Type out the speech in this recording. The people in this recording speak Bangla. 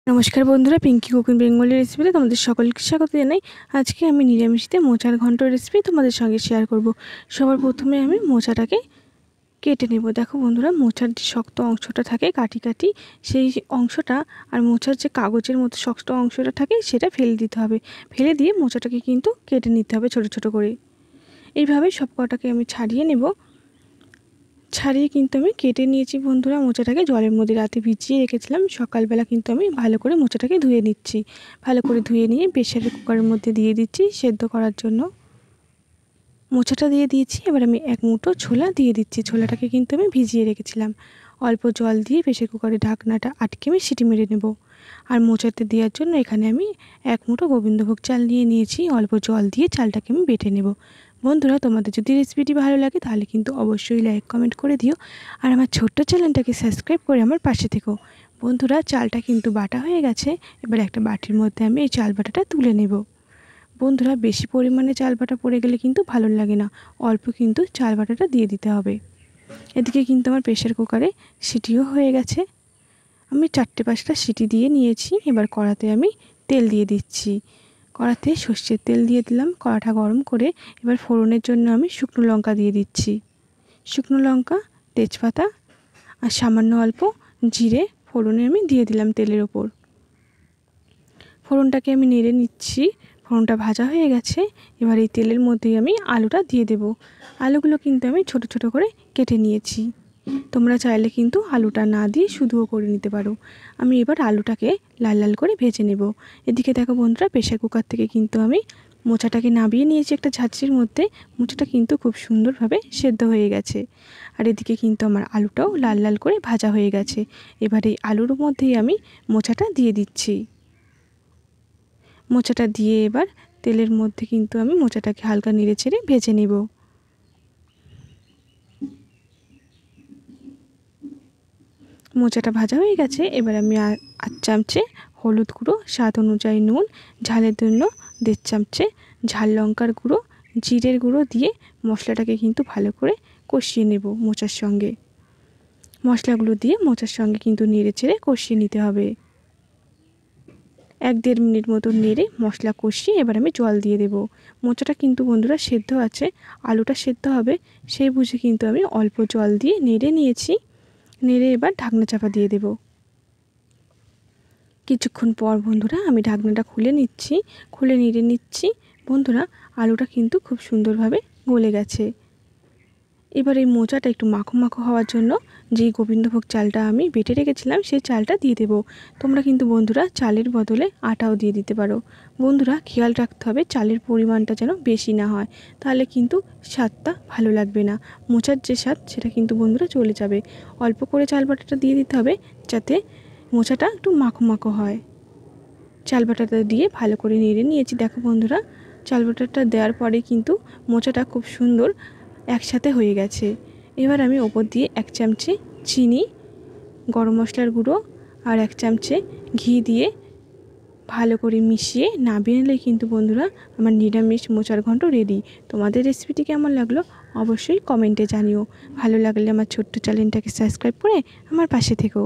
নমস্কার বন্ধুরা, পিঙ্কি কুকিং বেঙ্গলি রেসিপিতে তোমাদের সকলকে স্বাগত জানাই। আজকে আমি নিরামিষতে মোচার ঘন্ট রেসিপি তোমাদের সঙ্গে শেয়ার করব। সবার প্রথমে আমি মোচাটাকে কেটে নেব। দেখো বন্ধুরা, মোচার যে শক্ত অংশটা থাকে কাটি কাটি, সেই অংশটা আর মোচার যে কাগজের মতো শক্ত অংশটা থাকে সেটা ফেলে দিতে হবে। ফেলে দিয়ে মোচাটাকে কিন্তু কেটে নিতে হবে ছোট ছোট করে। এইভাবে সব কটাকে আমি ছাড়িয়ে নেব। ছাড়িয়ে কিন্তু আমি কেটে নিয়েছি বন্ধুরা। মোচাটাকে জলের মধ্যে রাতে ভিজিয়ে রেখেছিলাম। সকালবেলা কিন্তু আমি ভালো করে মোচাটাকে ধুয়ে নিচ্ছি। ভালো করে ধুয়ে নিয়ে প্রেসার কুকারের মধ্যে দিয়ে দিচ্ছি সেদ্ধ করার জন্য। মোচাটা দিয়ে দিয়েছি। এবার আমি এক মুঠো ছোলা দিয়ে দিচ্ছি। ছোলাটাকে কিন্তু আমি ভিজিয়ে রেখেছিলাম। অল্প জল দিয়ে প্রেসার কুকারের ঢাকনাটা আটকে আমি সিটি মেরে নেব। আর মোচাতে দেওয়ার জন্য এখানে আমি এক মুঠো গোবিন্দভোগ চাল নিয়ে নিয়েছি। অল্প জল দিয়ে চালটাকে আমি বেটে নেব। বন্ধুরা, তোমাদের যদি রেসিপিটি ভালো লাগে তাহলে কিন্তু অবশ্যই লাইক কমেন্ট করে দিও। আর আমার ছোট্ট চ্যানেলটাকে সাবস্ক্রাইব করে আমার পাশে থেকো। বন্ধুরা, চালটা কিন্তু বাটা হয়ে গেছে। এবার একটা বাটির মধ্যে আমি এই চাল বাটাটা তুলে নেব। বন্ধুরা, বেশি পরিমাণে চাল বাটা পড়ে গেলে কিন্তু ভালো লাগে না। অল্প কিন্তু চাল বাটাটা দিয়ে দিতে হবে। এদিকে কিন্তু আমার প্রেসার কুকারে সিটিও হয়ে গেছে। আমি 4-5টা সিটি দিয়ে নিয়েছি। এবার কড়াতে আমি তেল দিয়ে দিচ্ছি। কড়াতে সর্ষের তেল দিয়ে দিলাম। কড়াটা গরম করে এবার ফোড়নের জন্য আমি শুকনো লঙ্কা দিয়ে দিচ্ছি। শুকনো লঙ্কা, তেজপাতা আর সামান্য অল্প জিরে ফোড়নে আমি দিয়ে দিলাম তেলের ওপর। ফোড়নটাকে আমি নেড়ে নিচ্ছি। ফোড়নটা ভাজা হয়ে গেছে। এবার এই তেলের মধ্যেই আমি আলুটা দিয়ে দেব। আলুগুলো কিন্তু আমি ছোট ছোট করে কেটে নিয়েছি। তোমরা চাইলে কিন্তু আলুটা না দিয়ে শুধুও করে নিতে পারো। আমি এবার আলুটাকে লাল লাল করে ভেজে নেব। এদিকে দেখো বন্ধুরা, প্রেসার কুকার থেকে কিন্তু আমি মোচাটাকে নামিয়ে নিয়েছি একটা ঝাঁঝরির মধ্যে। মোচাটা কিন্তু খুব সুন্দরভাবে সেদ্ধ হয়ে গেছে। আর এদিকে কিন্তু আমার আলুটাও লাল লাল করে ভাজা হয়ে গেছে। এবার এই আলুর মধ্যেই আমি মোচাটা দিয়ে দিচ্ছি। মোচাটা দিয়ে এবার তেলের মধ্যে কিন্তু আমি মোচাটাকে হালকা নেড়ে চেড়ে ভেজে নেব। মোচাটা ভাজা হয়ে গেছে। এবার আমি 8 চামচে হলুদ গুঁড়ো, স্বাদ অনুযায়ী নুন, ঝালের জন্য 1.5 চামচে ঝাল লঙ্কার গুঁড়ো, জিরের গুঁড়ো দিয়ে মশলাটাকে কিন্তু ভালো করে কষিয়ে নেব মোচার সঙ্গে। মশলাগুলো দিয়ে মোচার সঙ্গে কিন্তু নেড়ে চেড়ে কষিয়ে নিতে হবে। 1-1.5 মিনিট মতো নেড়ে মশলা কষিয়ে এবার আমি জল দিয়ে দেব। মোচাটা কিন্তু বন্ধুরা সেদ্ধ আছে, আলুটা সেদ্ধ হবে, সেই বুঝে কিন্তু আমি অল্প জল দিয়ে নেড়ে নিয়েছি। নেড়ে এবার ঢাকনা চাপা দিয়ে দেব। কিছুক্ষণ পর বন্ধুরা আমি ঢাকনাটা খুলে নিচ্ছি। খুলে নেড়ে নিচ্ছি। বন্ধুরা, আলুটা কিন্তু খুব সুন্দরভাবে গলে গেছে। এবার এই মোচাটা একটু মাখো মাখো হওয়ার জন্য যেই গোবিন্দভোগ চালটা আমি বেটে রেখেছিলাম সেই চালটা দিয়ে দেব। তোমরা কিন্তু বন্ধুরা চালের বদলে আটাও দিয়ে দিতে পারো। বন্ধুরা, খেয়াল রাখতে হবে চালের পরিমাণটা যেন বেশি না হয়, তাহলে কিন্তু স্বাদটা ভালো লাগবে না। মোচার যে স্বাদ সেটা কিন্তু বন্ধুরা চলে যাবে। অল্প করে চাল বাটাটা দিয়ে দিতে হবে যাতে মোচাটা একটু মাখো মাখো হয়। চাল বাটাটা দিয়ে ভালো করে নেড়ে নিয়েছি। দেখো বন্ধুরা, চাল বাটাটা দেওয়ার পরে কিন্তু মোচাটা খুব সুন্দর একসাথে হয়ে গেছে। এবার আমি ওপর দিয়ে 1 চামচে চিনি, গরম মশলার গুঁড়ো আর 1 চামচে ঘি দিয়ে ভালো করে মিশিয়ে নামিয়ে নিলেই কিন্তু বন্ধুরা আমার নিরামিষ মোচার ঘন্ট রেডি। তোমাদের রেসিপিটি কেমন লাগলো অবশ্যই কমেন্টে জানিও। ভালো লাগলে আমার ছোট্ট চ্যানেলটাকে সাবস্ক্রাইব করে আমার পাশে থেকো।